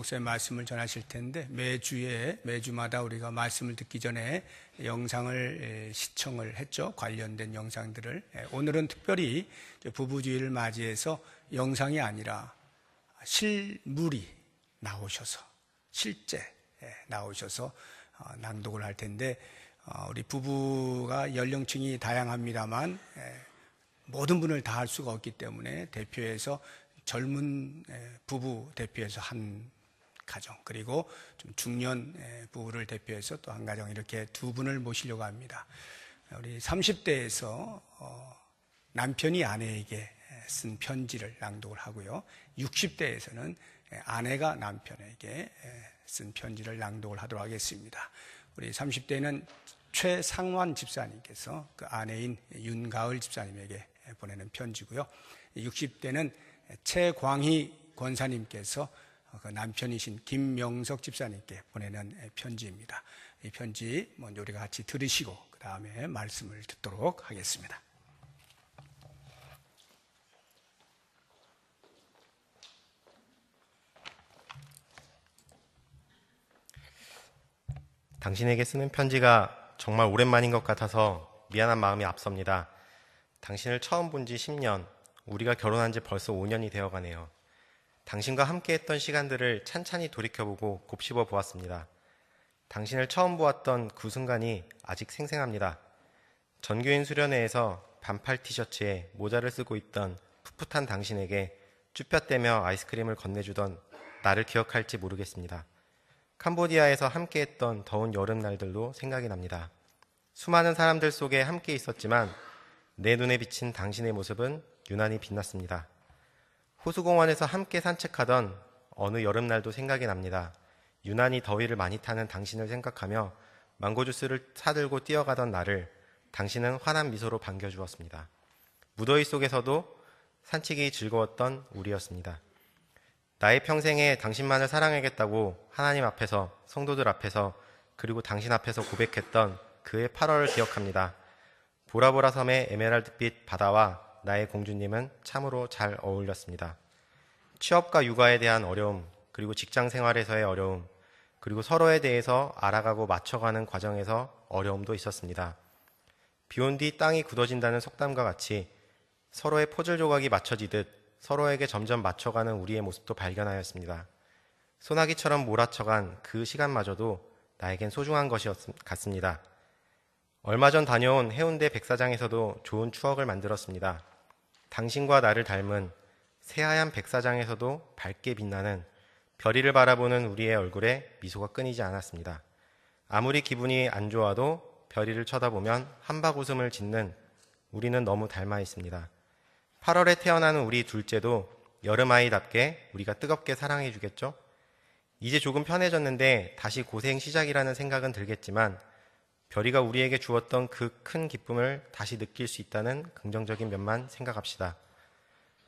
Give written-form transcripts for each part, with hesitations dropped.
목사님 말씀을 전하실 텐데 매주마다 우리가 말씀을 듣기 전에 영상을 시청을 했죠. 관련된 영상들을. 오늘은 특별히 부부주의를 맞이해서 영상이 아니라 실물이 나오셔서 실제 나오셔서 낭독을 할 텐데, 우리 부부가 연령층이 다양합니다만 모든 분을 다 할 수가 없기 때문에 대표해서 젊은 부부 대표해서 한 가정, 그리고 좀 중년 부부를 대표해서 또 한 가정, 이렇게 두 분을 모시려고 합니다. 우리 30대에서 남편이 아내에게 쓴 편지를 낭독을 하고요. 60대에서는 아내가 남편에게 쓴 편지를 낭독을 하도록 하겠습니다. 우리 30대는 최상환 집사님께서 그 아내인 윤가을 집사님에게 보내는 편지고요. 60대는 최광희 권사님께서 그 남편이신 김명석 집사님께 보내는 편지입니다. 이 편지 먼저 우리가 같이 들으시고 그 다음에 말씀을 듣도록 하겠습니다. 당신에게 쓰는 편지가 정말 오랜만인 것 같아서 미안한 마음이 앞섭니다. 당신을 처음 본 지 10년, 우리가 결혼한 지 벌써 5년이 되어가네요. 당신과 함께했던 시간들을 찬찬히 돌이켜보고 곱씹어 보았습니다. 당신을 처음 보았던 그 순간이 아직 생생합니다. 전교인 수련회에서 반팔 티셔츠에 모자를 쓰고 있던 풋풋한 당신에게 쭈뼛대며 아이스크림을 건네주던 나를 기억할지 모르겠습니다. 캄보디아에서 함께했던 더운 여름날들도 생각이 납니다. 수많은 사람들 속에 함께 있었지만 내 눈에 비친 당신의 모습은 유난히 빛났습니다. 호수공원에서 함께 산책하던 어느 여름날도 생각이 납니다. 유난히 더위를 많이 타는 당신을 생각하며 망고 주스를 사들고 뛰어가던 나를 당신은 환한 미소로 반겨주었습니다. 무더위 속에서도 산책이 즐거웠던 우리였습니다. 나의 평생에 당신만을 사랑하겠다고 하나님 앞에서, 성도들 앞에서, 그리고 당신 앞에서 고백했던 그의 8월을 기억합니다. 보라보라 섬의 에메랄드빛 바다와 나의 공주님은 참으로 잘 어울렸습니다. 취업과 육아에 대한 어려움, 그리고 직장 생활에서의 어려움, 그리고 서로에 대해서 알아가고 맞춰가는 과정에서 어려움도 있었습니다. 비온 뒤 땅이 굳어진다는 속담과 같이 서로의 포즐 조각이 맞춰지듯 서로에게 점점 맞춰가는 우리의 모습도 발견하였습니다. 소나기처럼 몰아쳐간 그 시간마저도 나에겐 소중한 것이 같습니다. 얼마 전 다녀온 해운대 백사장에서도 좋은 추억을 만들었습니다. 당신과 나를 닮은 새하얀 백사장에서도 밝게 빛나는 별이를 바라보는 우리의 얼굴에 미소가 끊이지 않았습니다. 아무리 기분이 안 좋아도 별이를 쳐다보면 한박 웃음을 짓는 우리는 너무 닮아 있습니다. 8월에 태어나는 우리 둘째도 여름아이답게 우리가 뜨겁게 사랑해 주겠죠? 이제 조금 편해졌는데 다시 고생 시작이라는 생각은 들겠지만 별이가 우리에게 주었던 그 큰 기쁨을 다시 느낄 수 있다는 긍정적인 면만 생각합시다.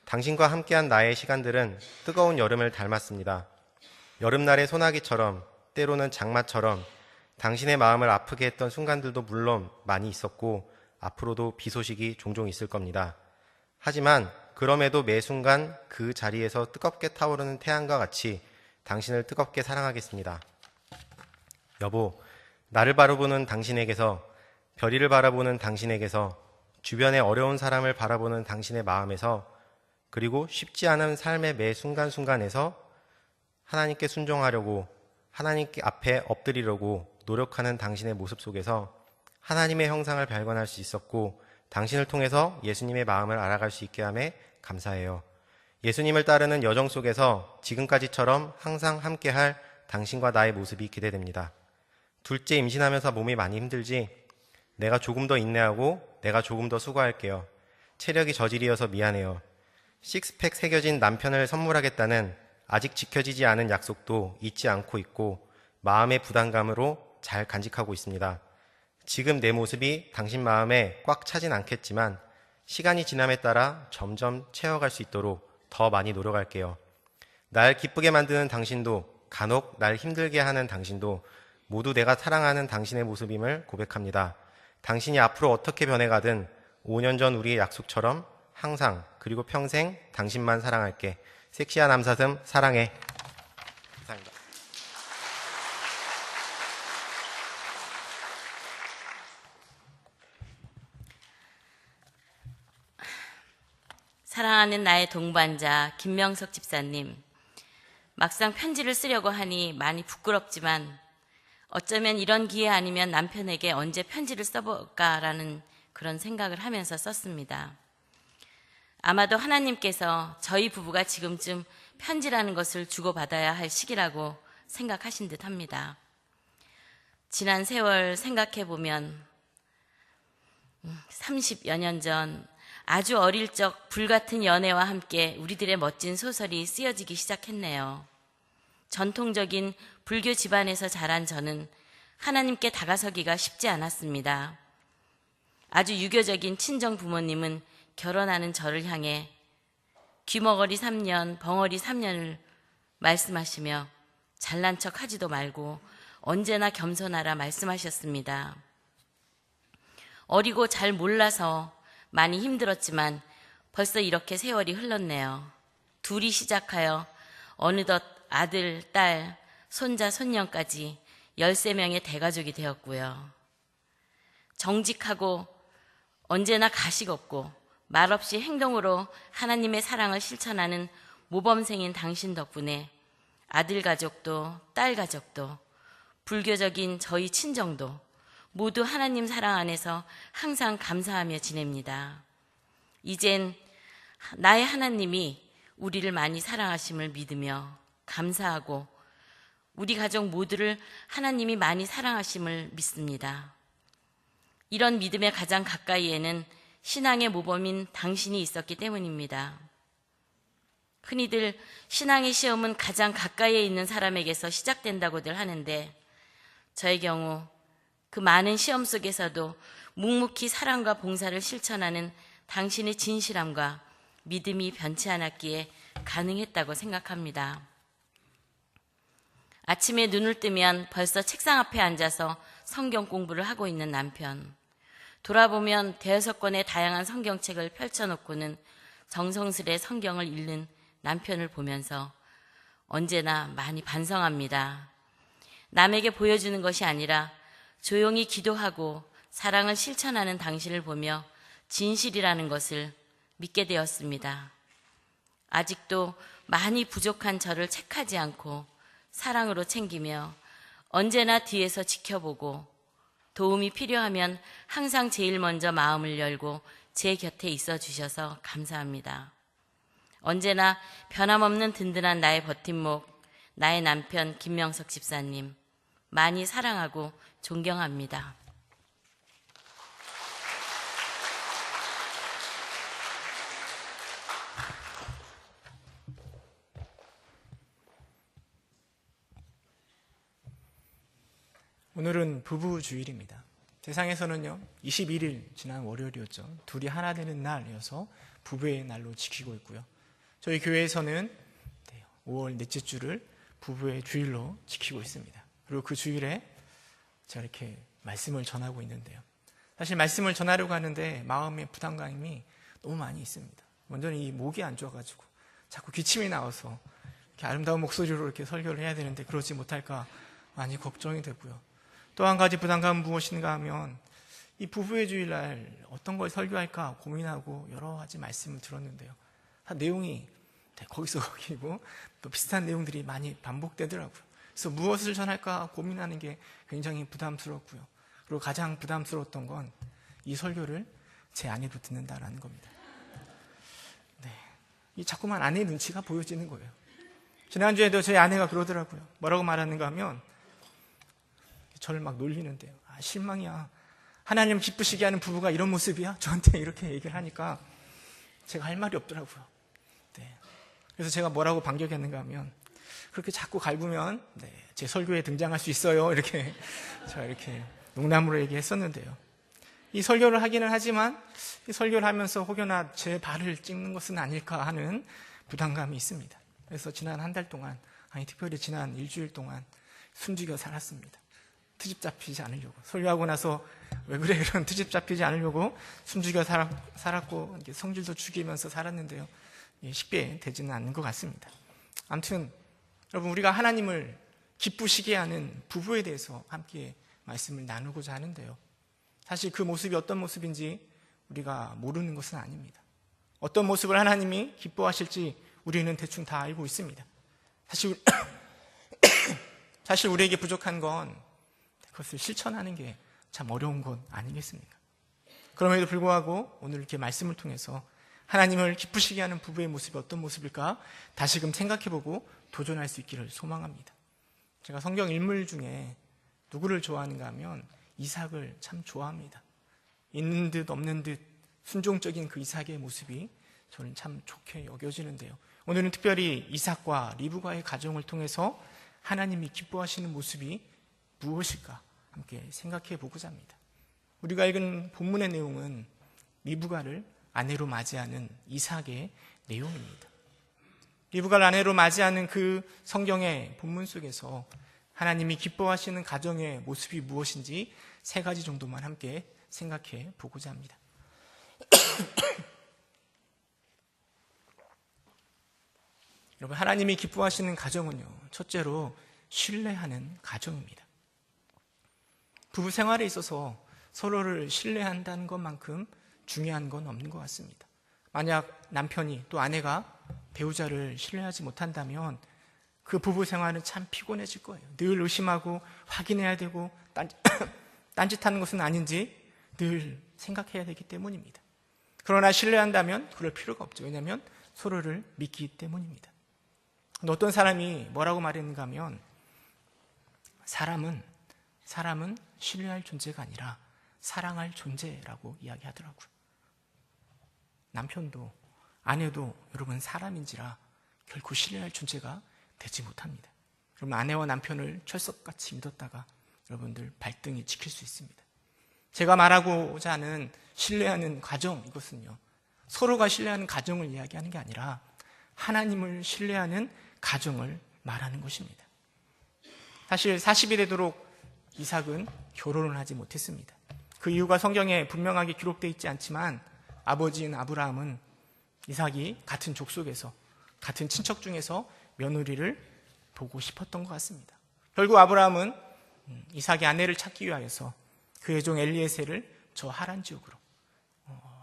당신과 함께한 나의 시간들은 뜨거운 여름을 닮았습니다. 여름날의 소나기처럼, 때로는 장마처럼 당신의 마음을 아프게 했던 순간들도 물론 많이 있었고 앞으로도 비 소식이 종종 있을 겁니다. 하지만 그럼에도 매 순간 그 자리에서 뜨겁게 타오르는 태양과 같이 당신을 뜨겁게 사랑하겠습니다. 여보, 나를 바라보는 당신에게서, 별이를 바라보는 당신에게서, 주변의 어려운 사람을 바라보는 당신의 마음에서, 그리고 쉽지 않은 삶의 매 순간순간에서 하나님께 순종하려고, 하나님께 앞에 엎드리려고 노력하는 당신의 모습 속에서 하나님의 형상을 발견할 수 있었고 당신을 통해서 예수님의 마음을 알아갈 수 있게 함에 감사해요. 예수님을 따르는 여정 속에서 지금까지처럼 항상 함께할 당신과 나의 모습이 기대됩니다. 둘째 임신하면서 몸이 많이 힘들지? 내가 조금 더 인내하고 내가 조금 더 수고할게요. 체력이 저질이어서 미안해요. 식스팩 새겨진 남편을 선물하겠다는 아직 지켜지지 않은 약속도 잊지 않고 있고 마음의 부담감으로 잘 간직하고 있습니다. 지금 내 모습이 당신 마음에 꽉 차진 않겠지만 시간이 지남에 따라 점점 채워갈 수 있도록 더 많이 노력할게요. 날 기쁘게 만드는 당신도 간혹 날 힘들게 하는 당신도 모두 내가 사랑하는 당신의 모습임을 고백합니다. 당신이 앞으로 어떻게 변해가든 5년 전 우리의 약속처럼 항상 그리고 평생 당신만 사랑할게. 섹시한 남사슴 사랑해. 감사합니다. 사랑하는 나의 동반자 김명석 집사님, 막상 편지를 쓰려고 하니 많이 부끄럽지만 어쩌면 이런 기회 아니면 남편에게 언제 편지를 써볼까라는 그런 생각을 하면서 썼습니다. 아마도 하나님께서 저희 부부가 지금쯤 편지라는 것을 주고받아야 할 시기라고 생각하신 듯 합니다. 지난 세월 생각해보면 30여 년 전 아주 어릴 적 불같은 연애와 함께 우리들의 멋진 소설이 쓰여지기 시작했네요. 전통적인 불교 집안에서 자란 저는 하나님께 다가서기가 쉽지 않았습니다. 아주 유교적인 친정 부모님은 결혼하는 저를 향해 귀머거리 3년, 벙어리 3년을 말씀하시며 잘난 척 하지도 말고 언제나 겸손하라 말씀하셨습니다. 어리고 잘 몰라서 많이 힘들었지만 벌써 이렇게 세월이 흘렀네요. 둘이 시작하여 어느덧 아들, 딸, 손자, 손녀까지 13명의 대가족이 되었고요. 정직하고 언제나 가식 없고 말없이 행동으로 하나님의 사랑을 실천하는 모범생인 당신 덕분에 아들 가족도 딸 가족도 불교적인 저희 친정도 모두 하나님 사랑 안에서 항상 감사하며 지냅니다. 이젠 나의 하나님이 우리를 많이 사랑하심을 믿으며 감사하고 우리 가족 모두를 하나님이 많이 사랑하심을 믿습니다. 이런 믿음의 가장 가까이에는 신앙의 모범인 당신이 있었기 때문입니다. 흔히들 신앙의 시험은 가장 가까이에 있는 사람에게서 시작된다고들 하는데 저의 경우 그 많은 시험 속에서도 묵묵히 사랑과 봉사를 실천하는 당신의 진실함과 믿음이 변치 않았기에 가능했다고 생각합니다. 아침에 눈을 뜨면 벌써 책상 앞에 앉아서 성경 공부를 하고 있는 남편. 돌아보면 대여섯 권의 다양한 성경책을 펼쳐놓고는 정성스레 성경을 읽는 남편을 보면서 언제나 많이 반성합니다. 남에게 보여주는 것이 아니라 조용히 기도하고 사랑을 실천하는 당신을 보며 진실이라는 것을 믿게 되었습니다. 아직도 많이 부족한 저를 책하지 않고 사랑으로 챙기며 언제나 뒤에서 지켜보고 도움이 필요하면 항상 제일 먼저 마음을 열고 제 곁에 있어 주셔서 감사합니다. 언제나 변함없는 든든한 나의 버팀목, 나의 남편 김명석 집사님, 많이 사랑하고 존경합니다. 오늘은 부부 주일입니다. 세상에서는요, 21일 지난 월요일이었죠. 둘이 하나 되는 날이어서 부부의 날로 지키고 있고요. 저희 교회에서는 5월 넷째 주를 부부의 주일로 지키고 있습니다. 그리고 그 주일에 제가 이렇게 말씀을 전하고 있는데요. 사실 말씀을 전하려고 하는데 마음의 부담감이 너무 많이 있습니다. 먼저는 이 목이 안 좋아가지고 자꾸 기침이 나와서 이렇게 아름다운 목소리로 이렇게 설교를 해야 되는데 그러지 못할까 많이 걱정이 되고요. 또 한 가지 부담감은 무엇인가 하면 이 부부의 주일날 어떤 걸 설교할까 고민하고 여러 가지 말씀을 들었는데요. 다 내용이 거기서 거기고 또 비슷한 내용들이 많이 반복되더라고요. 그래서 무엇을 전할까 고민하는 게 굉장히 부담스럽고요. 그리고 가장 부담스러웠던 건 이 설교를 제 아내도 듣는다라는 겁니다. 네, 이 자꾸만 아내의 눈치가 보여지는 거예요. 지난주에도 저희 아내가 그러더라고요. 뭐라고 말하는가 하면 저를 막 놀리는데요. 아, 실망이야. 하나님 기쁘시게 하는 부부가 이런 모습이야? 저한테 이렇게 얘기를 하니까 제가 할 말이 없더라고요. 네. 그래서 제가 뭐라고 반격했는가 하면 그렇게 자꾸 갈구면 제 설교에 등장할 수 있어요. 이렇게 제가 이렇게 농담으로 얘기했었는데요. 이 설교를 하기는 하지만 이 설교를 하면서 혹여나 제 발을 찍는 것은 아닐까 하는 부담감이 있습니다. 그래서 지난 한 달 동안, 아니 특별히 지난 일주일 동안 숨죽여 살았습니다. 트집 잡히지 않으려고. 설교하고 나서 왜 그래 이런 트집 잡히지 않으려고 숨죽여 살았고 성질도 죽이면서 살았는데요. 쉽게 되지는 않는 것 같습니다. 아무튼 여러분, 우리가 하나님을 기쁘시게 하는 부부에 대해서 함께 말씀을 나누고자 하는데요. 사실 그 모습이 어떤 모습인지 우리가 모르는 것은 아닙니다. 어떤 모습을 하나님이 기뻐하실지 우리는 대충 다 알고 있습니다. 사실 우리에게 부족한 건 그것을 실천하는 게 참 어려운 것 아니겠습니까? 그럼에도 불구하고 오늘 이렇게 말씀을 통해서 하나님을 기쁘시게 하는 부부의 모습이 어떤 모습일까 다시금 생각해보고 도전할 수 있기를 소망합니다. 제가 성경 인물 중에 누구를 좋아하는가 하면 이삭을 참 좋아합니다. 있는 듯 없는 듯 순종적인 그 이삭의 모습이 저는 참 좋게 여겨지는데요. 오늘은 특별히 이삭과 리브가의 가정을 통해서 하나님이 기뻐하시는 모습이 무엇일까 함께 생각해 보고자 합니다. 우리가 읽은 본문의 내용은 리브가를 아내로 맞이하는 이삭의 내용입니다. 리브가를 아내로 맞이하는 그 성경의 본문 속에서 하나님이 기뻐하시는 가정의 모습이 무엇인지 3가지 정도만 함께 생각해 보고자 합니다. 여러분, 하나님이 기뻐하시는 가정은요, 첫째로 신뢰하는 가정입니다. 부부 생활에 있어서 서로를 신뢰한다는 것만큼 중요한 건 없는 것 같습니다. 만약 남편이 또 아내가 배우자를 신뢰하지 못한다면 그 부부 생활은 참 피곤해질 거예요. 늘 의심하고 확인해야 되고 딴짓하는 것은 아닌지 늘 생각해야 되기 때문입니다. 그러나 신뢰한다면 그럴 필요가 없죠. 왜냐하면 서로를 믿기 때문입니다. 어떤 사람이 뭐라고 말했는가 하면 사람은 신뢰할 존재가 아니라 사랑할 존재라고 이야기하더라고요. 남편도 아내도 여러분 사람인지라 결코 신뢰할 존재가 되지 못합니다. 여러분, 아내와 남편을 철석같이 믿었다가 여러분들 발등에 지킬 수 있습니다. 제가 말하고자 하는 신뢰하는 가정, 이것은요, 서로가 신뢰하는 가정을 이야기하는 게 아니라 하나님을 신뢰하는 가정을 말하는 것입니다. 사실 40이 되도록 이삭은 결혼을 하지 못했습니다. 그 이유가 성경에 분명하게 기록되어 있지 않지만 아버지인 아브라함은 이삭이 같은 족속에서 같은 친척 중에서 며느리를 보고 싶었던 것 같습니다. 결국 아브라함은 이삭의 아내를 찾기 위하여서 그의 종 엘리에셀을 저 하란 지역으로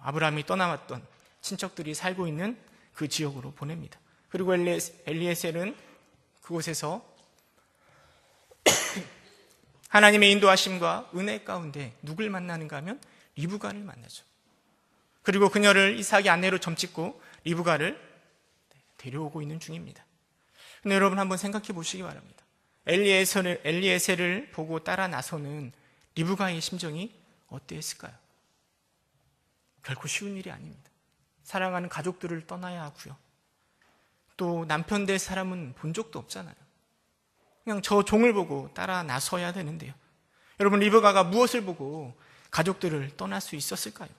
아브라함이 떠나왔던 친척들이 살고 있는 그 지역으로 보냅니다. 그리고 엘리에셀은 그곳에서 하나님의 인도하심과 은혜 가운데 누굴 만나는가 하면 리브가를 만나죠. 그리고 그녀를 이삭의 아내로 점찍고 리브가를 데려오고 있는 중입니다. 근데 여러분 한번 생각해 보시기 바랍니다. 엘리에셀을 보고 따라 나서는 리브가의 심정이 어땠을까요? 결코 쉬운 일이 아닙니다. 사랑하는 가족들을 떠나야 하고요. 또 남편 될 사람은 본 적도 없잖아요. 그냥 저 종을 보고 따라 나서야 되는데요. 여러분, 리브가가 무엇을 보고 가족들을 떠날 수 있었을까요?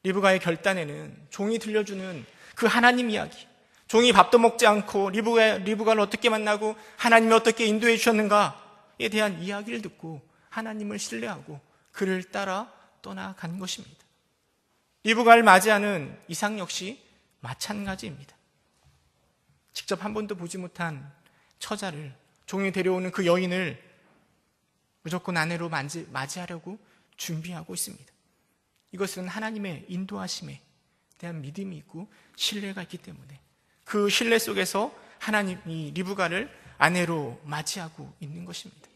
리브가의 결단에는 종이 들려주는 그 하나님 이야기, 종이 밥도 먹지 않고 리브가를 어떻게 만나고 하나님이 어떻게 인도해 주셨는가에 대한 이야기를 듣고 하나님을 신뢰하고 그를 따라 떠나간 것입니다. 리브가를 맞이하는 이삭 역시 마찬가지입니다. 직접 한 번도 보지 못한 처자를, 종이 데려오는 그 여인을 무조건 아내로 맞이하려고 준비하고 있습니다. 이것은 하나님의 인도하심에 대한 믿음이 있고 신뢰가 있기 때문에 그 신뢰 속에서 하나님이 리브가를 아내로 맞이하고 있는 것입니다.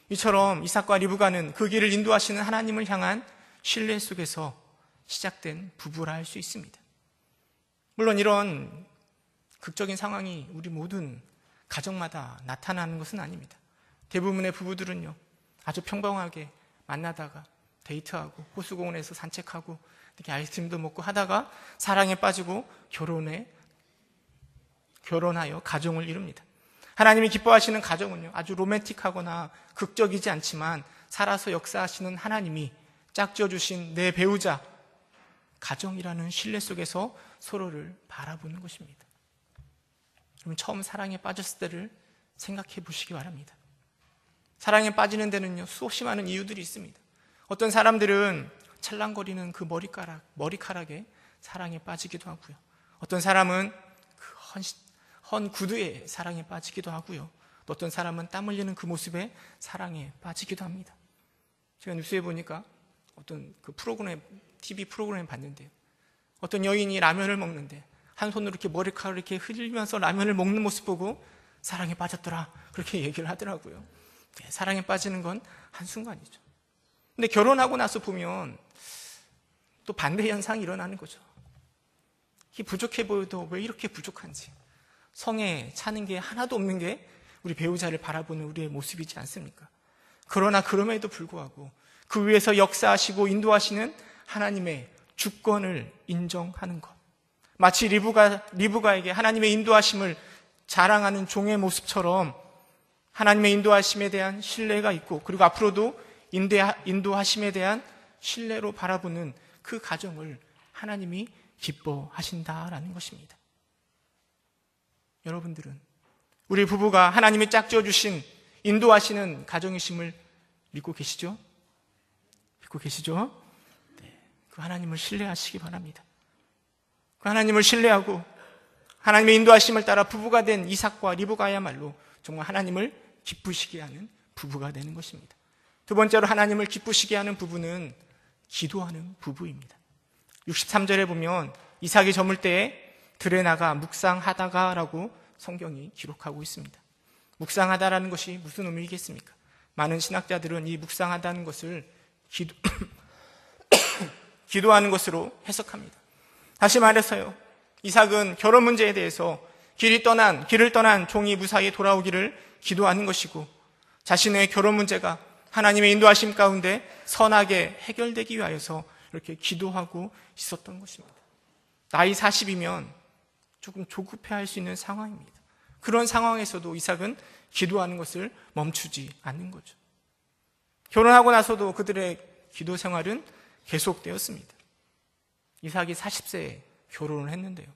이처럼 이삭과 리브가는 그 길을 인도하시는 하나님을 향한 신뢰 속에서 시작된 부부라 할 수 있습니다. 물론 이런 극적인 상황이 우리 모든 가정마다 나타나는 것은 아닙니다. 대부분의 부부들은요, 아주 평범하게 만나다가 데이트하고 호수공원에서 산책하고 이렇게 아이스크림도 먹고 하다가 사랑에 빠지고 결혼하여 가정을 이룹니다. 하나님이 기뻐하시는 가정은요, 아주 로맨틱하거나 극적이지 않지만 살아서 역사하시는 하나님이 짝지어 주신 내 배우자, 가정이라는 신뢰 속에서 서로를 바라보는 것입니다. 그럼 처음 사랑에 빠졌을 때를 생각해 보시기 바랍니다. 사랑에 빠지는 데는요, 수없이 많은 이유들이 있습니다. 어떤 사람들은 찰랑거리는 그 머리카락에 사랑에 빠지기도 하고요. 어떤 사람은 그 헌 구두에 사랑에 빠지기도 하고요. 또 어떤 사람은 땀 흘리는 그 모습에 사랑에 빠지기도 합니다. 제가 뉴스에 보니까 어떤 그 TV 프로그램 봤는데요. 어떤 여인이 라면을 먹는데 한 손으로 이렇게 머리카락을 이렇게 흘리면서 라면을 먹는 모습 보고 사랑에 빠졌더라, 그렇게 얘기를 하더라고요. 사랑에 빠지는 건 한순간이죠. 근데 결혼하고 나서 보면 또 반대 현상이 일어나는 거죠. 이 부족해 보여도 왜 이렇게 부족한지, 성에 차는 게 하나도 없는 게 우리 배우자를 바라보는 우리의 모습이지 않습니까? 그러나 그럼에도 불구하고 그 위에서 역사하시고 인도하시는 하나님의 주권을 인정하는 것, 마치 리브가에게 하나님의 인도하심을 자랑하는 종의 모습처럼 하나님의 인도하심에 대한 신뢰가 있고, 그리고 앞으로도 인도하심에 대한 신뢰로 바라보는 그 가정을 하나님이 기뻐하신다라는 것입니다. 여러분들은 우리 부부가 하나님이 짝지어 주신 인도하시는 가정이심을 믿고 계시죠? 믿고 계시죠? 네, 그 하나님을 신뢰하시기 바랍니다. 그 하나님을 신뢰하고 하나님의 인도하심을 따라 부부가 된 이삭과 리브가야말로 정말 하나님을 기쁘시게 하는 부부가 되는 것입니다. 두 번째로 하나님을 기쁘시게 하는 부부는 기도하는 부부입니다. 63절에 보면 이삭이 저물 때에 들에 나가 묵상하다가라고 성경이 기록하고 있습니다. 묵상하다라는 것이 무슨 의미겠습니까? 많은 신학자들은 이 묵상하다는 것을 기도하는 것으로 해석합니다. 다시 말해서요, 이삭은 결혼 문제에 대해서 길을 떠난 종이 무사히 돌아오기를 기도하는 것이고, 자신의 결혼 문제가 하나님의 인도하심 가운데 선하게 해결되기 위하여서 이렇게 기도하고 있었던 것입니다. 나이 40이면 조금 조급해할 수 있는 상황입니다. 그런 상황에서도 이삭은 기도하는 것을 멈추지 않는 거죠. 결혼하고 나서도 그들의 기도 생활은 계속되었습니다. 이삭이 40세에 결혼을 했는데요,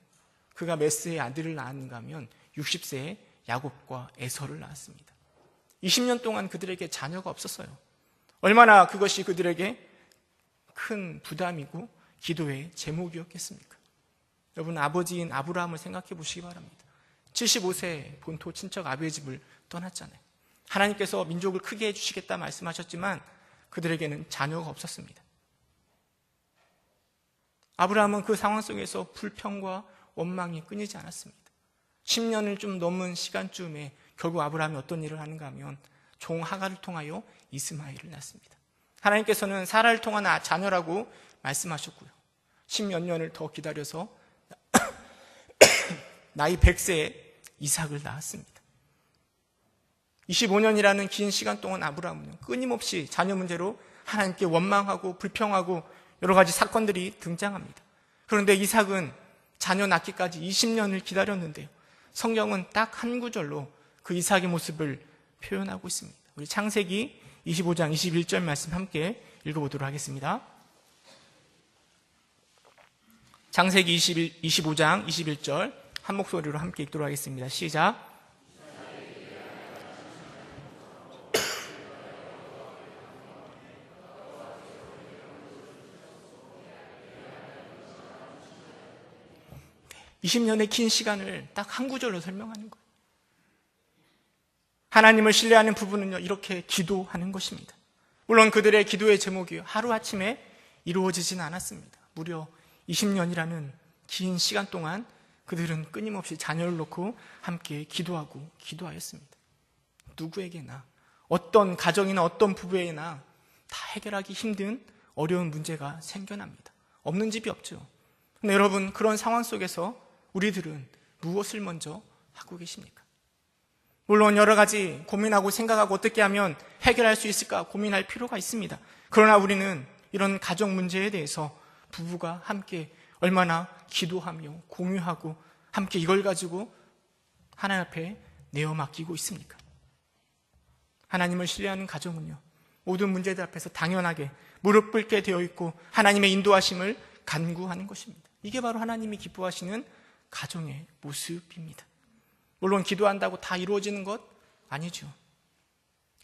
그가 몇 세에 아들을 낳았는가 하면 60세에 야곱과 에서를 낳았습니다. 20년 동안 그들에게 자녀가 없었어요. 얼마나 그것이 그들에게 큰 부담이고 기도의 제목이었겠습니까? 여러분, 아버지인 아브라함을 생각해 보시기 바랍니다. 75세 본토 친척 아비의 집을 떠났잖아요. 하나님께서 민족을 크게 해주시겠다 말씀하셨지만 그들에게는 자녀가 없었습니다. 아브라함은 그 상황 속에서 불평과 원망이 끊이지 않았습니다. 10년을 좀 넘은 시간쯤에 결국 아브라함이 어떤 일을 하는가 하면 종 하갈을 통하여 이스마엘을 낳습니다. 하나님께서는 사라를 통한 자녀라고 말씀하셨고요, 10몇 년을 더 기다려서 나이 100세에 이삭을 낳았습니다. 25년이라는 긴 시간 동안 아브라함은 끊임없이 자녀 문제로 하나님께 원망하고 불평하고 여러 가지 사건들이 등장합니다. 그런데 이삭은 자녀 낳기까지 20년을 기다렸는데요, 성경은 딱 한 구절로 그 이삭의 모습을 표현하고 있습니다. 우리 창세기 25장 21절 말씀 함께 읽어보도록 하겠습니다. 창세기 25장 21절 한 목소리로 함께 읽도록 하겠습니다. 시작. 20년의 긴 시간을 딱 한 구절로 설명하는 거예요. 하나님을 신뢰하는 부부는요, 이렇게 기도하는 것입니다. 물론 그들의 기도의 제목이 하루아침에 이루어지진 않았습니다. 무려 20년이라는 긴 시간 동안 그들은 끊임없이 자녀를 놓고 함께 기도하고 기도하였습니다. 누구에게나, 어떤 가정이나 어떤 부부에나 다 해결하기 힘든 어려운 문제가 생겨납니다. 없는 집이 없죠. 근데 여러분, 그런 상황 속에서 우리들은 무엇을 먼저 하고 계십니까? 물론 여러 가지 고민하고 생각하고 어떻게 하면 해결할 수 있을까 고민할 필요가 있습니다. 그러나 우리는 이런 가정 문제에 대해서 부부가 함께 얼마나 기도하며 공유하고 함께 이걸 가지고 하나님 앞에 내어 맡기고 있습니까? 하나님을 신뢰하는 가정은요, 모든 문제들 앞에서 당연하게 무릎 꿇게 되어 있고 하나님의 인도하심을 간구하는 것입니다. 이게 바로 하나님이 기뻐하시는 가정의 모습입니다. 물론 기도한다고 다 이루어지는 것 아니죠.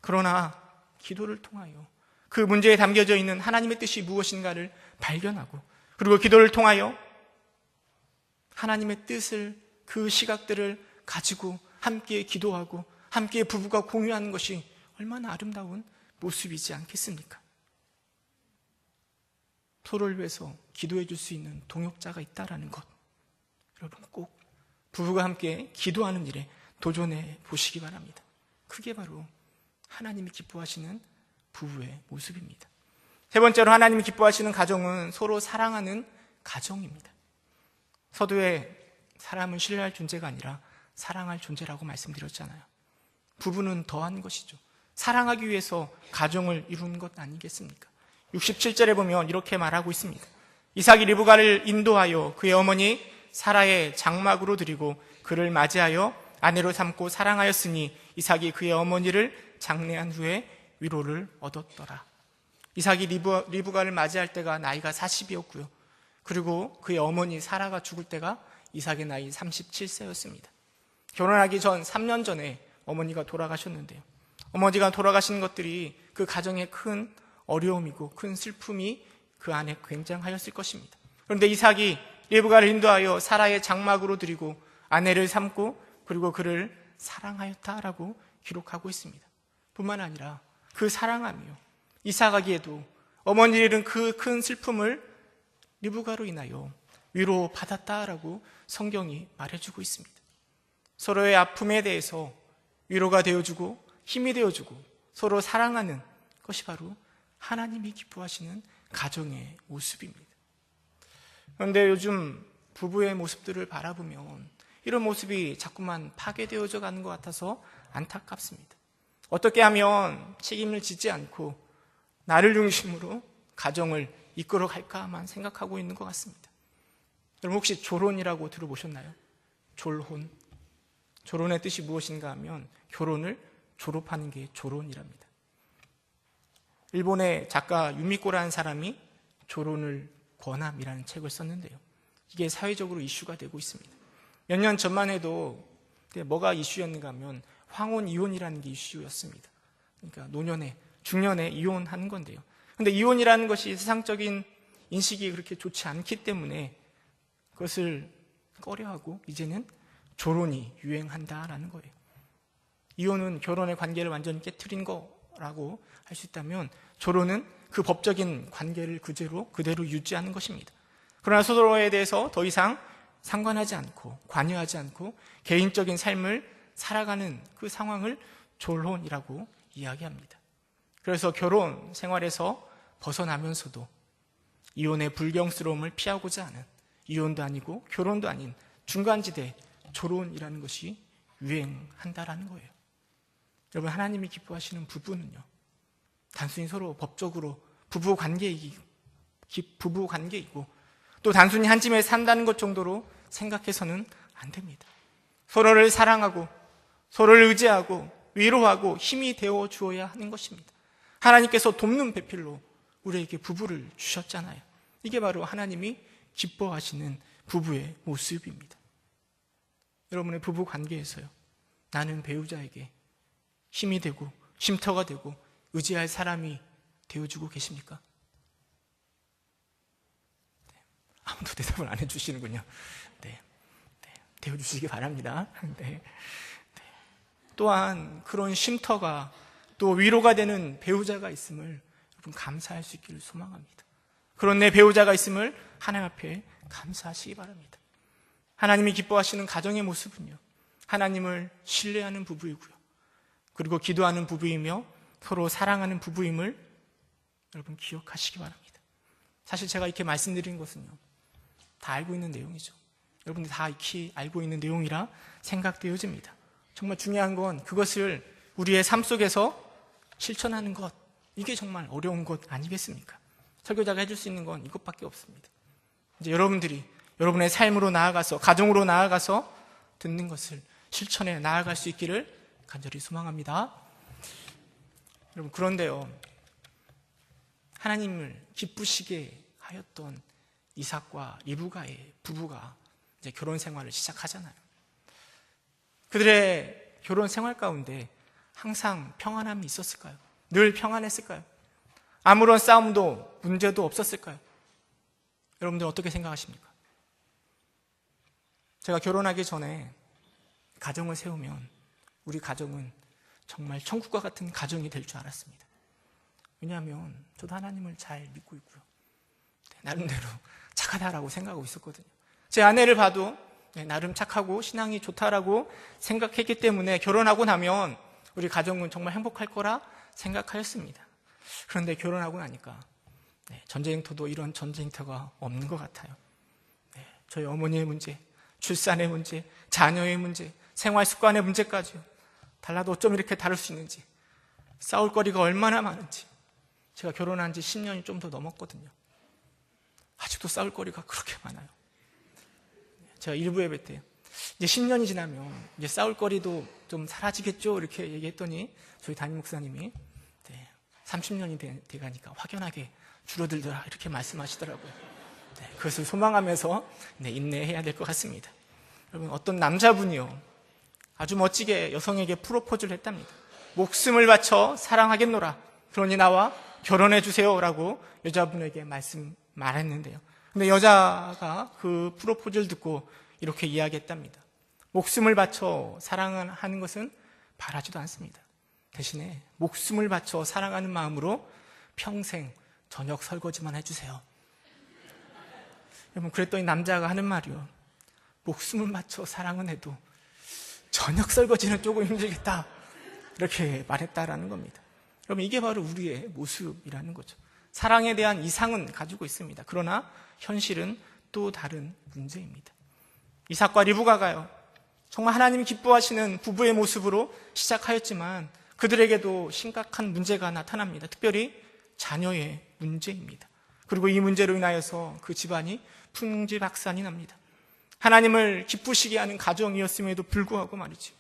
그러나 기도를 통하여 그 문제에 담겨져 있는 하나님의 뜻이 무엇인가를 발견하고, 그리고 기도를 통하여 하나님의 뜻을, 그 시각들을 가지고 함께 기도하고 함께 부부가 공유하는 것이 얼마나 아름다운 모습이지 않겠습니까? 서로를 위해서 기도해 줄 수 있는 동역자가 있다라는 것, 여러분 꼭 부부가 함께 기도하는 일에 도전해 보시기 바랍니다. 그게 바로 하나님이 기뻐하시는 부부의 모습입니다. 세 번째로 하나님이 기뻐하시는 가정은 서로 사랑하는 가정입니다. 서두에 사람은 신뢰할 존재가 아니라 사랑할 존재라고 말씀드렸잖아요. 부부는 더한 것이죠. 사랑하기 위해서 가정을 이루는 것 아니겠습니까? 67절에 보면 이렇게 말하고 있습니다. 이삭이 리브가를 인도하여 그의 어머니 사라의 장막으로 드리고 그를 맞이하여 아내로 삼고 사랑하였으니 이삭이 그의 어머니를 장례한 후에 위로를 얻었더라. 이삭이 리브가를 맞이할 때가 나이가 40이었고요. 그리고 그의 어머니 사라가 죽을 때가 이삭의 나이 37세였습니다. 결혼하기 전 3년 전에 어머니가 돌아가셨는데요. 어머니가 돌아가신 것들이 그 가정에 큰 어려움이고 큰 슬픔이 그 안에 굉장하였을 것입니다. 그런데 이삭이 리브가를 인도하여 사라의 장막으로 드리고 아내를 삼고 그리고 그를 사랑하였다라고 기록하고 있습니다. 뿐만 아니라 그 사랑하며 이삭에게도 어머니를 잃은 그 큰 슬픔을 리브가로 인하여 위로받았다라고 성경이 말해주고 있습니다. 서로의 아픔에 대해서 위로가 되어주고 힘이 되어주고 서로 사랑하는 것이 바로 하나님이 기뻐하시는 가정의 모습입니다. 그런데 요즘 부부의 모습들을 바라보면 이런 모습이 자꾸만 파괴되어져 가는 것 같아서 안타깝습니다. 어떻게 하면 책임을 지지 않고 나를 중심으로 가정을 이끌어 갈까만 생각하고 있는 것 같습니다. 여러분 혹시 졸혼이라고 들어보셨나요? 졸혼. 졸혼의 뜻이 무엇인가 하면 결혼을 졸업하는 게 졸혼이랍니다. 일본의 작가 유미코라는 사람이 졸혼을 권함이라는 책을 썼는데요. 이게 사회적으로 이슈가 되고 있습니다. 몇 년 전만 해도 뭐가 이슈였는가 하면 황혼 이혼이라는 게 이슈였습니다. 그러니까 노년에 중년에 이혼하는 건데요. 그런데 이혼이라는 것이 세상적인 인식이 그렇게 좋지 않기 때문에 그것을 꺼려하고 이제는 졸혼이 유행한다라는 거예요. 이혼은 결혼의 관계를 완전히 깨트린 거라고 할 수 있다면 졸혼은 그 법적인 관계를 그대로 유지하는 것입니다. 그러나 서로에 대해서 더 이상 상관하지 않고 관여하지 않고 개인적인 삶을 살아가는 그 상황을 졸혼이라고 이야기합니다. 그래서 결혼 생활에서 벗어나면서도 이혼의 불경스러움을 피하고자 하는 이혼도 아니고 결혼도 아닌 중간지대 졸혼이라는 것이 유행한다라는 거예요. 여러분 하나님이 기뻐하시는 부부는요. 단순히 서로 법적으로 부부 관계이고 또 단순히 한 집에 산다는 것 정도로 생각해서는 안 됩니다. 서로를 사랑하고 서로를 의지하고 위로하고 힘이 되어 주어야 하는 것입니다. 하나님께서 돕는 배필로 우리에게 부부를 주셨잖아요. 이게 바로 하나님이 기뻐하시는 부부의 모습입니다. 여러분의 부부 관계에서요. 나는 배우자에게 힘이 되고 쉼터가 되고 의지할 사람이 되어주고 계십니까? 네. 아무도 대답을 안 해주시는군요. 네. 되어주시기 바랍니다. 네. 또한 그런 쉼터가 또 위로가 되는 배우자가 있음을 여러분 감사할 수 있기를 소망합니다. 그런 내 배우자가 있음을 하나님 앞에 감사하시기 바랍니다. 하나님이 기뻐하시는 가정의 모습은요. 하나님을 신뢰하는 부부이고요. 그리고 기도하는 부부이며 서로 사랑하는 부부임을 여러분 기억하시기 바랍니다. 사실 제가 이렇게 말씀드린 것은요. 다 알고 있는 내용이죠. 여러분들이 다 익히 알고 있는 내용이라 생각되어집니다. 정말 중요한 건 그것을 우리의 삶 속에서 실천하는 것, 이게 정말 어려운 것 아니겠습니까? 설교자가 해줄 수 있는 건 이것밖에 없습니다. 이제 여러분들이 여러분의 삶으로 나아가서 가정으로 나아가서 듣는 것을 실천해 나아갈 수 있기를 간절히 소망합니다. 여러분 그런데요, 하나님을 기쁘시게 하였던 이삭과 리브가의 부부가 이제 결혼 생활을 시작하잖아요. 그들의 결혼 생활 가운데 항상 평안함이 있었을까요? 늘 평안했을까요? 아무런 싸움도 문제도 없었을까요? 여러분들 어떻게 생각하십니까? 제가 결혼하기 전에 가정을 세우면 우리 가정은 정말 천국과 같은 가정이 될 줄 알았습니다. 왜냐하면 저도 하나님을 잘 믿고 있고요. 나름대로 착하다라고 생각하고 있었거든요. 제 아내를 봐도 나름 착하고 신앙이 좋다라고 생각했기 때문에 결혼하고 나면 우리 가정은 정말 행복할 거라 생각하였습니다. 그런데 결혼하고 나니까 전쟁터도 이런 전쟁터가 없는 것 같아요. 저희 어머니의 문제, 출산의 문제, 자녀의 문제, 생활 습관의 문제까지요. 달라도 어쩜 이렇게 다를 수 있는지, 싸울 거리가 얼마나 많은지. 제가 결혼한 지 10년이 좀 더 넘었거든요. 아직도 싸울 거리가 그렇게 많아요. 제가 일부 예배 때 이제 10년이 지나면 이제 싸울 거리도 좀 사라지겠죠? 이렇게 얘기했더니 저희 담임 목사님이 30년이 돼가니까 확연하게 줄어들더라 이렇게 말씀하시더라고요. 그것을 소망하면서 인내해야 될 것 같습니다. 여러분, 어떤 남자분이요, 아주 멋지게 여성에게 프로포즈를 했답니다. 목숨을 바쳐 사랑하겠노라, 그러니 나와 결혼해 주세요라고 여자분에게 말했는데요. 근데 여자가 그 프로포즈를 듣고 이렇게 이야기했답니다. 목숨을 바쳐 사랑하는 것은 바라지도 않습니다. 대신에 목숨을 바쳐 사랑하는 마음으로 평생 저녁 설거지만 해주세요. 여러분, 그랬더니 남자가 하는 말이요, 목숨을 바쳐 사랑은 해도 저녁 설거지는 조금 힘들겠다, 이렇게 말했다라는 겁니다. 여러분, 이게 바로 우리의 모습이라는 거죠. 사랑에 대한 이상은 가지고 있습니다. 그러나 현실은 또 다른 문제입니다. 이삭과 리브가가요, 정말 하나님이 기뻐하시는 부부의 모습으로 시작하였지만 그들에게도 심각한 문제가 나타납니다. 특별히 자녀의 문제입니다. 그리고 이 문제로 인하여서 그 집안이 풍지박산이 납니다. 하나님을 기쁘시게 하는 가정이었음에도 불구하고 말이죠.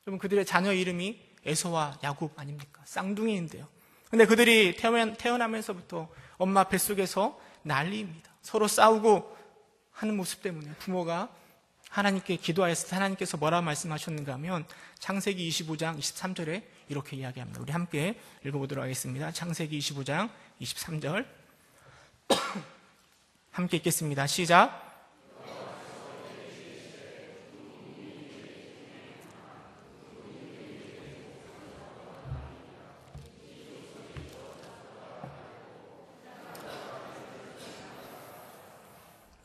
여러분, 그들의 자녀 이름이 에서와 야곱 아닙니까? 쌍둥이인데요. 근데 그들이 태어나면서부터 엄마 뱃속에서 난리입니다. 서로 싸우고 하는 모습 때문에 부모가 하나님께 기도하였을 때 하나님께서 뭐라 말씀하셨는가 하면 창세기 25장 23절에 이렇게 이야기합니다. 우리 함께 읽어보도록 하겠습니다. 창세기 25장 23절 함께 읽겠습니다. 시작.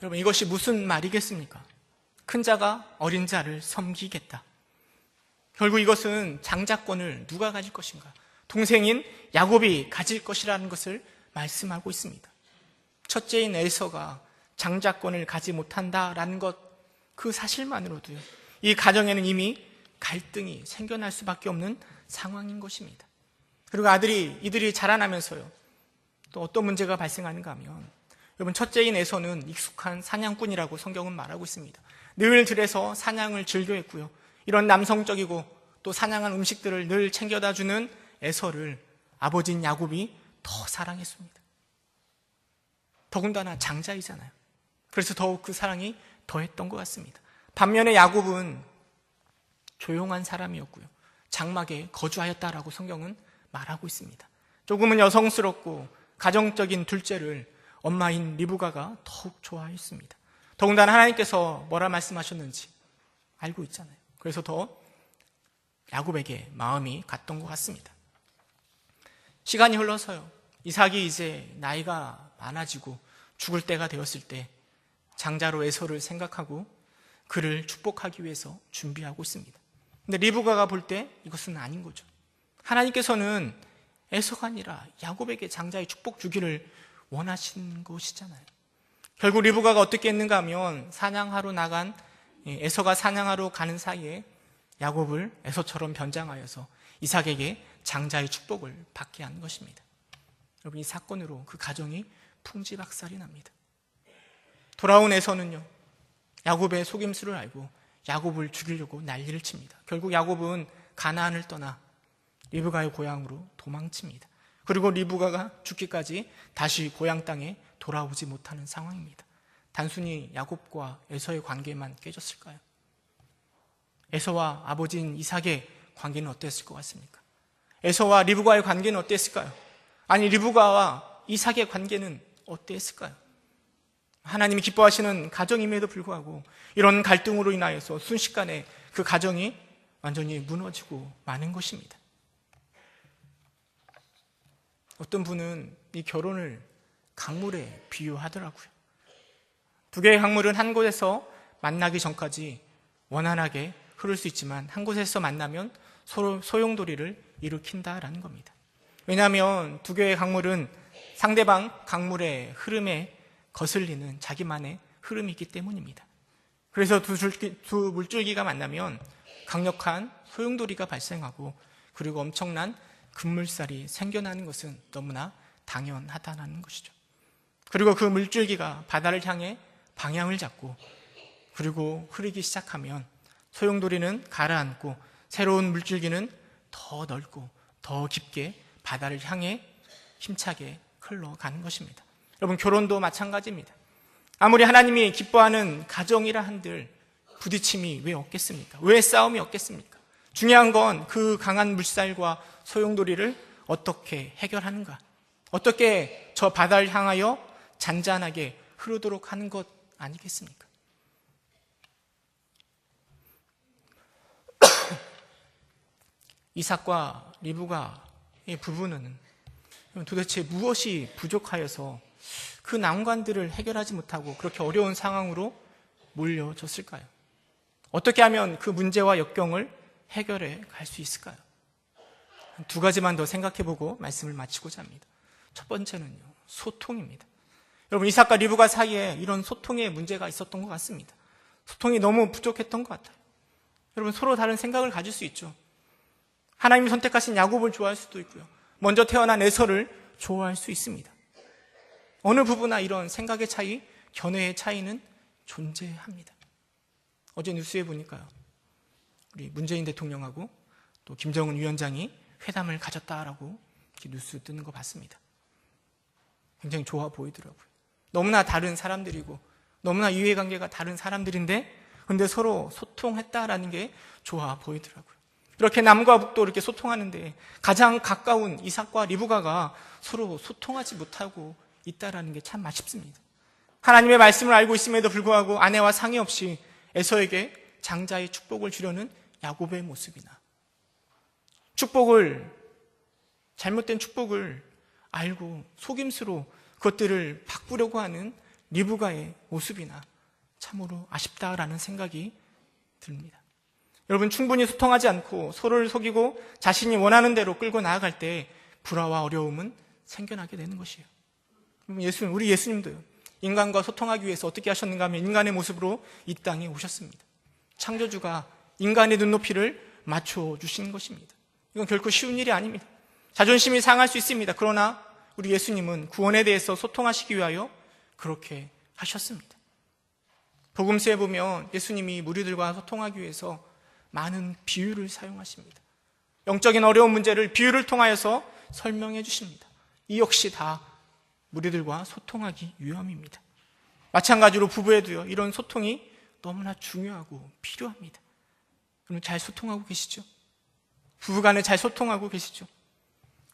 여러분, 이것이 무슨 말이겠습니까? 큰 자가 어린 자를 섬기겠다. 결국 이것은 장자권을 누가 가질 것인가? 동생인 야곱이 가질 것이라는 것을 말씀하고 있습니다. 첫째인 에서가 장자권을 가지 못한다라는 것, 그 사실만으로도요, 이 가정에는 이미 갈등이 생겨날 수밖에 없는 상황인 것입니다. 그리고 이들이 자라나면서요, 또 어떤 문제가 발생하는가 하면, 여러분, 첫째인 에서는 익숙한 사냥꾼이라고 성경은 말하고 있습니다. 늘 들에서 사냥을 즐겨했고요, 이런 남성적이고 또 사냥한 음식들을 늘 챙겨다 주는 에서를 아버지인 야곱이 더 사랑했습니다. 더군다나 장자이잖아요. 그래서 더욱 그 사랑이 더했던 것 같습니다. 반면에 야곱은 조용한 사람이었고요, 장막에 거주하였다라고 성경은 말하고 있습니다. 조금은 여성스럽고 가정적인 둘째를 엄마인 리브가가 더욱 좋아했습니다. 더군다나 하나님께서 뭐라 말씀하셨는지 알고 있잖아요. 그래서 더 야곱에게 마음이 갔던 것 같습니다. 시간이 흘러서요, 이삭이 이제 나이가 많아지고 죽을 때가 되었을 때 장자로 에서를 생각하고 그를 축복하기 위해서 준비하고 있습니다. 근데 리브가가 볼 때 이것은 아닌 거죠. 하나님께서는 에서가 아니라 야곱에게 장자의 축복 주기를 원하신 것이잖아요. 결국 리브가가 어떻게 했는가 하면 사냥하러 나간 에서가 사냥하러 가는 사이에 야곱을 에서처럼 변장하여서 이삭에게 장자의 축복을 받게 한 것입니다. 여러분, 이 사건으로 그 가정이 풍지박살이 납니다. 돌아온 에서는요, 야곱의 속임수를 알고 야곱을 죽이려고 난리를 칩니다. 결국 야곱은 가나안을 떠나 리브가의 고향으로 도망칩니다. 그리고 리브가가 죽기까지 다시 고향 땅에 돌아오지 못하는 상황입니다. 단순히 야곱과 에서의 관계만 깨졌을까요? 에서와 아버지인 이삭의 관계는 어땠을 것 같습니까? 에서와 리브가의 관계는 어땠을까요? 아니, 리브가와 이삭의 관계는 어땠을까요? 하나님이 기뻐하시는 가정임에도 불구하고 이런 갈등으로 인하여서 순식간에 그 가정이 완전히 무너지고 마는 것입니다. 어떤 분은 이 결혼을 강물에 비유하더라고요. 두 개의 강물은 한 곳에서 만나기 전까지 원활하게 흐를 수 있지만 한 곳에서 만나면 서로 소용돌이를 일으킨다라는 겁니다. 왜냐하면 두 개의 강물은 상대방 강물의 흐름에 거슬리는 자기만의 흐름이 있기 때문입니다. 그래서 두 물줄기가 만나면 강력한 소용돌이가 발생하고 그리고 엄청난 급물살이 생겨나는 것은 너무나 당연하다는 것이죠. 그리고 그 물줄기가 바다를 향해 방향을 잡고 그리고 흐르기 시작하면 소용돌이는 가라앉고 새로운 물줄기는 더 넓고 더 깊게 바다를 향해 힘차게 흘러가는 것입니다. 여러분, 결혼도 마찬가지입니다. 아무리 하나님이 기뻐하는 가정이라 한들 부딪힘이 왜 없겠습니까? 왜 싸움이 없겠습니까? 중요한 건 그 강한 물살과 소용돌이를 어떻게 해결하는가? 어떻게 저 바다를 향하여 잔잔하게 흐르도록 하는 것 아니겠습니까? 이삭과 리브가의 부부는 도대체 무엇이 부족하여서 그 난관들을 해결하지 못하고 그렇게 어려운 상황으로 몰려졌을까요? 어떻게 하면 그 문제와 역경을 해결해 갈 수 있을까요? 두 가지만 더 생각해보고 말씀을 마치고자 합니다. 첫 번째는요, 소통입니다. 여러분, 이삭과 리브가 사이에 이런 소통의 문제가 있었던 것 같습니다. 소통이 너무 부족했던 것 같아요. 여러분, 서로 다른 생각을 가질 수 있죠. 하나님이 선택하신 야곱을 좋아할 수도 있고요. 먼저 태어난 에서를 좋아할 수 있습니다. 어느 부부나 이런 생각의 차이, 견해의 차이는 존재합니다. 어제 뉴스에 보니까요, 우리 문재인 대통령하고 또 김정은 위원장이 회담을 가졌다라고 이렇게 뉴스 뜨는 거 봤습니다. 굉장히 좋아 보이더라고요. 너무나 다른 사람들이고 너무나 이해관계가 다른 사람들인데 근데 서로 소통했다라는 게 좋아 보이더라고요. 이렇게 남과 북도 이렇게 소통하는데 가장 가까운 이삭과 리브가가 서로 소통하지 못하고 있다라는 게 참 아쉽습니다. 하나님의 말씀을 알고 있음에도 불구하고 아내와 상의 없이 에서에게 장자의 축복을 주려는 야곱의 모습이나 잘못된 축복을 알고 속임수로 그것들을 바꾸려고 하는 리브가의 모습이나 참으로 아쉽다라는 생각이 듭니다. 여러분, 충분히 소통하지 않고 서로를 속이고 자신이 원하는 대로 끌고 나아갈 때 불화와 어려움은 생겨나게 되는 것이에요. 우리 예수님도요, 인간과 소통하기 위해서 어떻게 하셨는가 하면 인간의 모습으로 이 땅에 오셨습니다. 창조주가 인간의 눈높이를 맞춰주시는 것입니다. 이건 결코 쉬운 일이 아닙니다. 자존심이 상할 수 있습니다. 그러나 우리 예수님은 구원에 대해서 소통하시기 위하여 그렇게 하셨습니다. 복음서에 보면 예수님이 무리들과 소통하기 위해서 많은 비유를 사용하십니다. 영적인 어려운 문제를 비유를 통하여서 설명해 주십니다. 이 역시 다 무리들과 소통하기 위함입니다. 마찬가지로 부부에도요, 이런 소통이 너무나 중요하고 필요합니다. 그럼 잘 소통하고 계시죠? 부부간에 잘 소통하고 계시죠?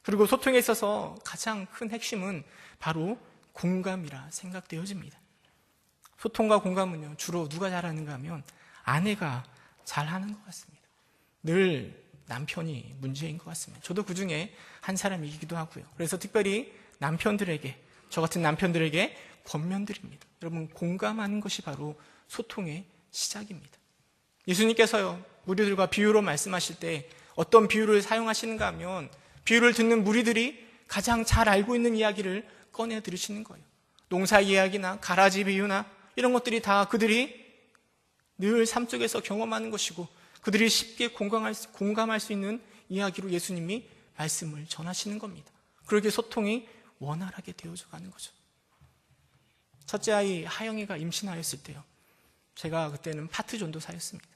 그리고 소통에 있어서 가장 큰 핵심은 바로 공감이라 생각되어집니다. 소통과 공감은요, 주로 누가 잘하는가 하면 아내가 잘하는 것 같습니다. 늘 남편이 문제인 것 같습니다. 저도 그 중에 한 사람이기도 하고요. 그래서 특별히 남편들에게, 저 같은 남편들에게 권면드립니다. 여러분, 공감하는 것이 바로 소통의 시작입니다. 예수님께서요, 무리들과 비유로 말씀하실 때 어떤 비유를 사용하시는가 하면 비유를 듣는 무리들이 가장 잘 알고 있는 이야기를 꺼내 들으시는 거예요. 농사 이야기나 가라지 비유나 이런 것들이 다 그들이 늘 삶 속에서 경험하는 것이고 그들이 쉽게 공감할 수 있는 이야기로 예수님이 말씀을 전하시는 겁니다. 그렇게 소통이 원활하게 되어져 가는 거죠. 첫째 아이 하영이가 임신하였을 때요, 제가 그때는 파트 전도사였습니다.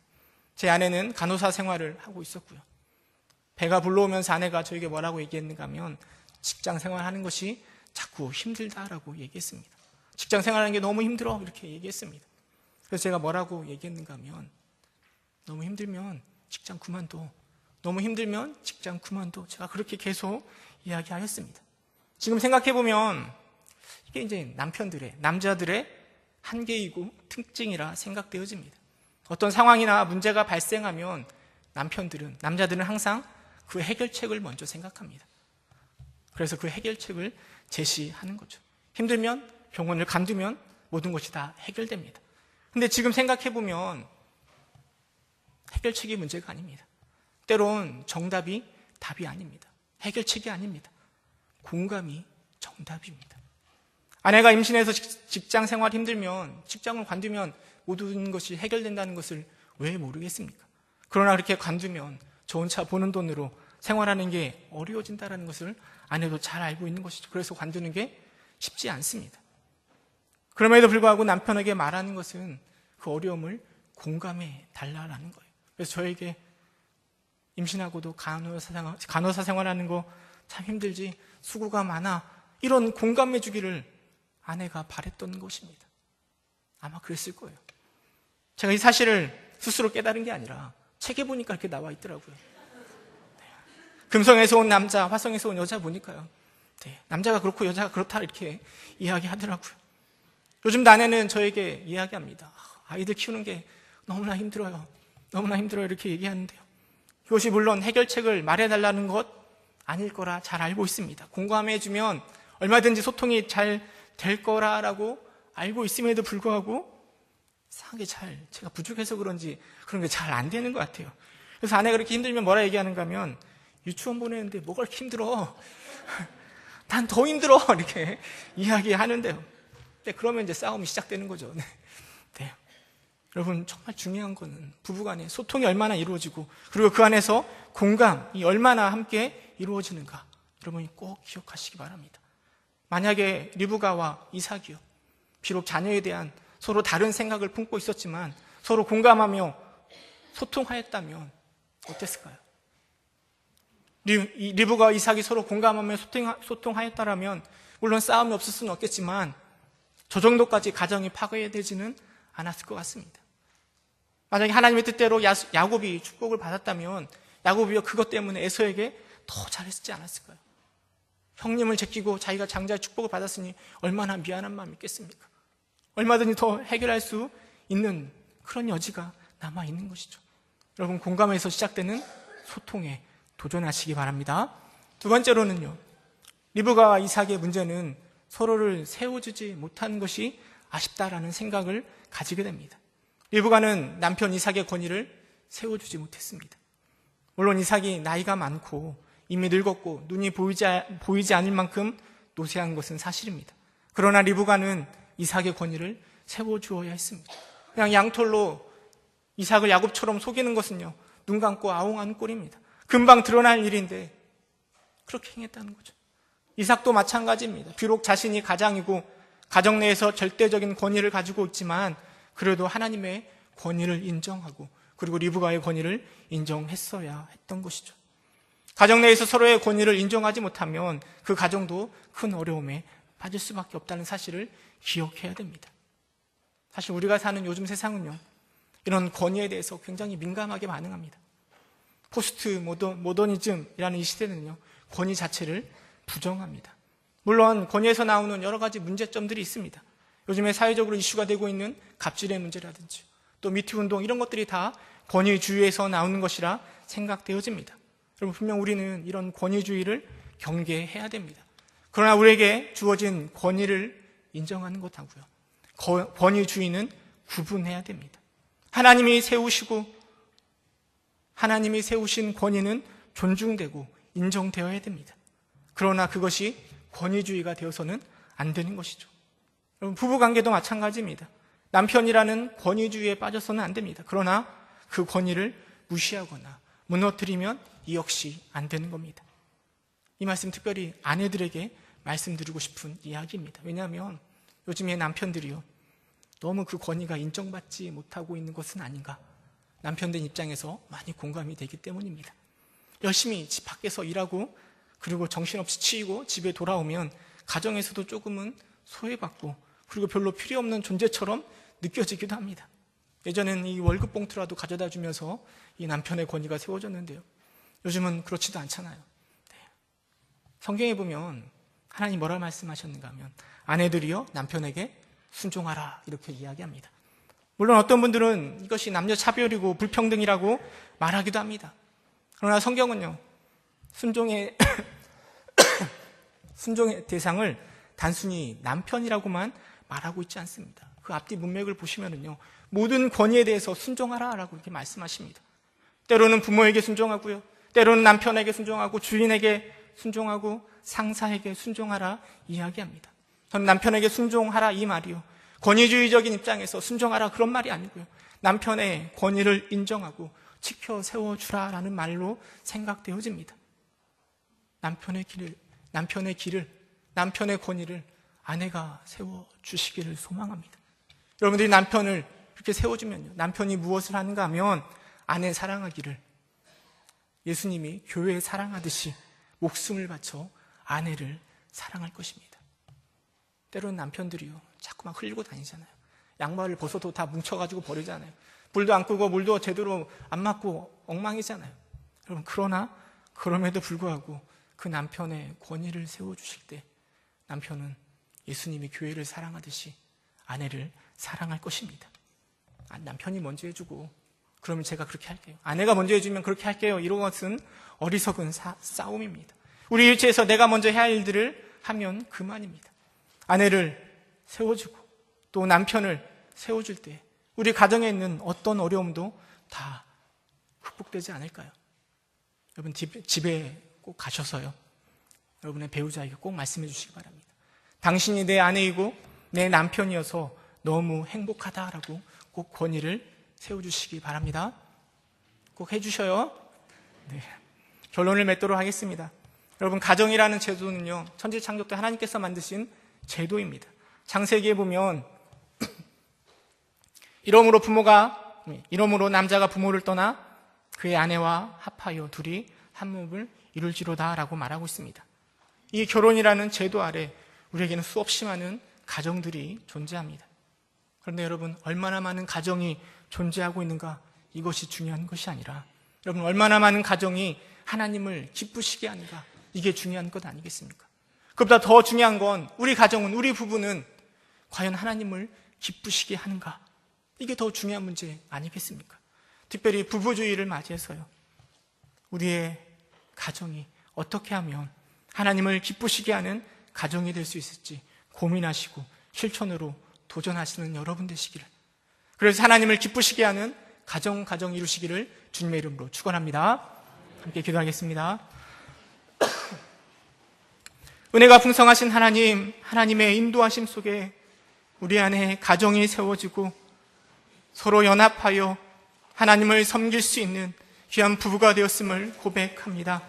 제 아내는 간호사 생활을 하고 있었고요. 배가 불러오면서 아내가 저에게 뭐라고 얘기했는가 하면 직장 생활하는 것이 자꾸 힘들다라고 얘기했습니다. 직장 생활하는 게 너무 힘들어 이렇게 얘기했습니다. 그래서 제가 뭐라고 얘기했는가 하면 너무 힘들면 직장 그만둬. 너무 힘들면 직장 그만둬. 제가 그렇게 계속 이야기하였습니다. 지금 생각해보면 이게 이제 남자들의 한계이고 특징이라 생각되어집니다. 어떤 상황이나 문제가 발생하면 남자들은 항상 그 해결책을 먼저 생각합니다. 그래서 그 해결책을 제시하는 거죠. 힘들면 병원을 간두면 모든 것이 다 해결됩니다. 근데 지금 생각해보면 해결책이 문제가 아닙니다. 때론 정답이 답이 아닙니다. 해결책이 아닙니다. 공감이 정답입니다. 아내가 임신해서 직장 생활 힘들면, 직장을 관두면 모든 것이 해결된다는 것을 왜 모르겠습니까? 그러나 그렇게 관두면 저 혼자 버는 돈으로 생활하는 게 어려워진다는 것을 아내도 잘 알고 있는 것이죠. 그래서 관두는 게 쉽지 않습니다. 그럼에도 불구하고 남편에게 말하는 것은 그 어려움을 공감해 달라라는 거예요. 그래서 저에게 임신하고도 간호사 생활하는 거 참 힘들지, 수고가 많아, 이런 공감해 주기를 아내가 바랬던 것입니다. 아마 그랬을 거예요. 제가 이 사실을 스스로 깨달은 게 아니라 책에 보니까 이렇게 나와 있더라고요. 네. 금성에서 온 남자, 화성에서 온 여자 보니까요. 네. 남자가 그렇고 여자가 그렇다 이렇게 이야기하더라고요. 요즘도 아내는 저에게 이야기합니다. 아이들 키우는 게 너무나 힘들어요. 너무나 힘들어요. 이렇게 얘기하는데요. 이것이 물론 해결책을 말해달라는 것 아닐 거라 잘 알고 있습니다. 공감해주면 얼마든지 소통이 잘 될 거라고 알고 있음에도 불구하고 이상하게 제가 부족해서 그런지 그런 게 잘 안 되는 것 같아요. 그래서 아내가 그렇게 힘들면 뭐라 얘기하는가 하면 유치원 보내는데 뭐가 그렇게 힘들어? 난 더 힘들어! 이렇게 이야기하는데요. 네, 그러면 이제 싸움이 시작되는 거죠. 네. 여러분, 정말 중요한 거는 부부간의 소통이 얼마나 이루어지고 그리고 그 안에서 공감이 얼마나 함께 이루어지는가, 여러분이 꼭 기억하시기 바랍니다. 만약에 리브가와 이삭이요, 비록 자녀에 대한 서로 다른 생각을 품고 있었지만 서로 공감하며 소통하였다면 어땠을까요? 리브가와 이삭이 서로 공감하며 소통하였다면 물론 싸움이 없을 수는 없겠지만 저 정도까지 가정이 파괴되지는 않았을 것 같습니다. 만약에 하나님의 뜻대로 야곱이 축복을 받았다면 야곱이 그것 때문에 에서에게 더 잘했지 않았을까요? 형님을 제끼고 자기가 장자의 축복을 받았으니 얼마나 미안한 마음이 있겠습니까? 얼마든지 더 해결할 수 있는 그런 여지가 남아있는 것이죠. 여러분, 공감에서 시작되는 소통에 도전하시기 바랍니다. 두 번째로는요, 리브가와 이삭의 문제는 서로를 세워주지 못하는 것이 아쉽다라는 생각을 가지게 됩니다. 리브가는 남편 이삭의 권위를 세워주지 못했습니다. 물론 이삭이 나이가 많고 이미 늙었고 눈이 보이지 않을 만큼 노쇠한 것은 사실입니다. 그러나 리브가는 이삭의 권위를 세워주어야 했습니다. 그냥 양털로 이삭을 야곱처럼 속이는 것은요, 눈 감고 아웅하는 꼴입니다. 금방 드러날 일인데 그렇게 행했다는 거죠. 이삭도 마찬가지입니다. 비록 자신이 가장이고 가정 내에서 절대적인 권위를 가지고 있지만 그래도 하나님의 권위를 인정하고 그리고 리브가의 권위를 인정했어야 했던 것이죠. 가정 내에서 서로의 권위를 인정하지 못하면 그 가정도 큰 어려움에 빠질 수밖에 없다는 사실을 기억해야 됩니다. 사실 우리가 사는 요즘 세상은요, 이런 권위에 대해서 굉장히 민감하게 반응합니다. 포스트 모더니즘이라는 이 시대는요, 권위 자체를 부정합니다. 물론 권위에서 나오는 여러 가지 문제점들이 있습니다. 요즘에 사회적으로 이슈가 되고 있는 갑질의 문제라든지 또 미투 운동, 이런 것들이 다 권위주의에서 나오는 것이라 생각되어집니다. 여러분, 분명 우리는 이런 권위주의를 경계해야 됩니다. 그러나 우리에게 주어진 권위를 인정하는 것하고요, 권위주의는 구분해야 됩니다. 하나님이 세우신 권위는 존중되고 인정되어야 됩니다. 그러나 그것이 권위주의가 되어서는 안 되는 것이죠. 여러분, 부부관계도 마찬가지입니다. 남편이라는 권위주의에 빠져서는 안 됩니다. 그러나 그 권위를 무시하거나 무너뜨리면 이 역시 안 되는 겁니다. 이 말씀 특별히 아내들에게 말씀드리고 싶은 이야기입니다. 왜냐하면 요즘에 남편들이요, 너무 그 권위가 인정받지 못하고 있는 것은 아닌가, 남편들 입장에서 많이 공감이 되기 때문입니다. 열심히 집 밖에서 일하고 그리고 정신없이 치이고 집에 돌아오면 가정에서도 조금은 소외받고 그리고 별로 필요 없는 존재처럼 느껴지기도 합니다. 예전에는 이 월급 봉투라도 가져다 주면서 이 남편의 권위가 세워졌는데요, 요즘은 그렇지도 않잖아요. 네. 성경에 보면 하나님 뭐라 말씀하셨는가 하면 아내들이여 남편에게 순종하라, 이렇게 이야기합니다. 물론 어떤 분들은 이것이 남녀 차별이고 불평등이라고 말하기도 합니다. 그러나 성경은요, 순종의 대상을 단순히 남편이라고만 말하고 있지 않습니다. 그 앞뒤 문맥을 보시면은요, 모든 권위에 대해서 순종하라라고 이렇게 말씀하십니다. 때로는 부모에게 순종하고요, 때로는 남편에게 순종하고, 주인에게 순종하고, 상사에게 순종하라 이야기합니다. 저는 남편에게 순종하라 이 말이요, 권위주의적인 입장에서 순종하라 그런 말이 아니고요, 남편의 권위를 인정하고 지켜 세워주라라는 말로 생각되어집니다. 남편의 길을, 남편의 권위를 아내가 세워주시기를 소망합니다. 여러분들이 남편을 이렇게 세워주면요, 남편이 무엇을 하는가 하면 아내 사랑하기를 예수님이 교회에 사랑하듯이 목숨을 바쳐 아내를 사랑할 것입니다. 때로는 남편들이요, 자꾸만 흘리고 다니잖아요. 양말을 벗어도 다 뭉쳐가지고 버리잖아요. 불도 안 끄고 물도 제대로 안 맞고 엉망이잖아요. 여러분, 그러나 그럼에도 불구하고 그 남편의 권위를 세워주실 때 남편은 예수님이 교회를 사랑하듯이 아내를 사랑할 것입니다. 남편이 먼저 해주고 그러면 제가 그렇게 할게요, 아내가 먼저 해주면 그렇게 할게요, 이런 것은 어리석은 싸움입니다. 우리 일체에서 내가 먼저 해야 할 일들을 하면 그만입니다. 아내를 세워주고 또 남편을 세워줄 때 우리 가정에 있는 어떤 어려움도 다 극복되지 않을까요? 여러분, 집에 꼭 가셔서요, 여러분의 배우자에게 꼭 말씀해 주시기 바랍니다. 당신이 내 아내이고 내 남편이어서 너무 행복하다라고 꼭 권위를 세워주시기 바랍니다. 꼭 해주셔요. 네. 결론을 맺도록 하겠습니다. 여러분, 가정이라는 제도는요, 천지창조 때 하나님께서 만드신 제도입니다. 창세기에 보면 이러므로 남자가 부모를 떠나 그의 아내와 합하여 둘이 한 몸을 이룰지로다 라고 말하고 있습니다. 이 결혼이라는 제도 아래 우리에게는 수없이 많은 가정들이 존재합니다. 그런데 여러분, 얼마나 많은 가정이 존재하고 있는가, 이것이 중요한 것이 아니라 여러분, 얼마나 많은 가정이 하나님을 기쁘시게 하는가, 이게 중요한 것 아니겠습니까? 그보다 더 중요한 건 우리 가정은, 우리 부부는 과연 하나님을 기쁘시게 하는가, 이게 더 중요한 문제 아니겠습니까? 특별히 부부주의를 맞이해서요, 우리의 가정이 어떻게 하면 하나님을 기쁘시게 하는 가정이 될 수 있을지 고민하시고 실천으로 도전하시는 여러분 되시기를, 그래서 하나님을 기쁘시게 하는 가정 이루시기를 주님의 이름으로 축원합니다. 함께 기도하겠습니다. 은혜가 풍성하신 하나님, 하나님의 인도하심 속에 우리 안에 가정이 세워지고 서로 연합하여 하나님을 섬길 수 있는 귀한 부부가 되었음을 고백합니다.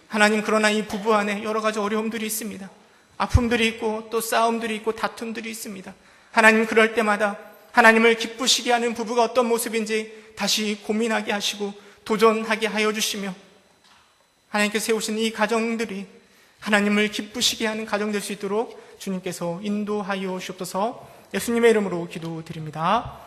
하나님, 그러나 이 부부 안에 여러 가지 어려움들이 있습니다. 아픔들이 있고 또 싸움들이 있고 다툼들이 있습니다. 하나님, 그럴 때마다 하나님을 기쁘시게 하는 부부가 어떤 모습인지 다시 고민하게 하시고 도전하게 하여 주시며, 하나님께서 세우신 이 가정들이 하나님을 기쁘시게 하는 가정 될 수 있도록 주님께서 인도하여 주옵소서. 예수님의 이름으로 기도드립니다.